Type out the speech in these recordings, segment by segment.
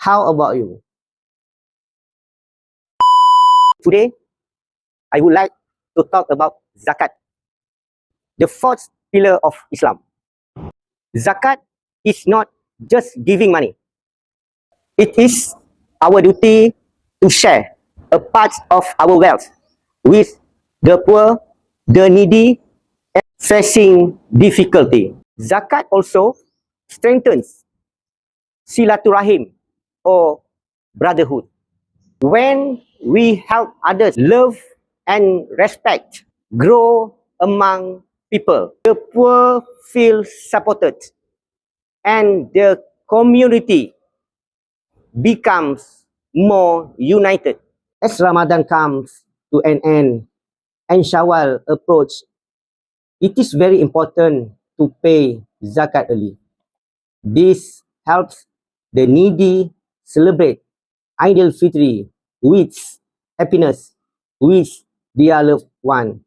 How about you? Today, I would like to talk about zakat, the fourth pillar of Islam. Zakat is not just giving money. It is our duty to share a part of our wealth with the poor, the needy, and facing difficulty. Zakat also strengthens silaturahim or brotherhood. When we help others, love and respect grow among people. The poor feel supported and the community becomes more united. As Ramadan comes to an end and Shawwal approach, it is very important to pay zakat early. This helps the needy celebrate Eid al-Fitr with happiness with their loved one,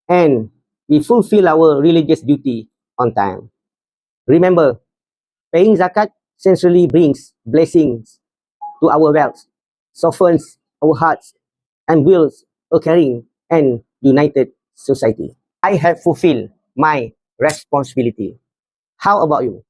and we fulfill our religious duty on time. Remember, paying zakat essentially brings blessings to our wealth, softens our hearts, and builds a caring and united society. I have fulfilled my responsibility. How about you?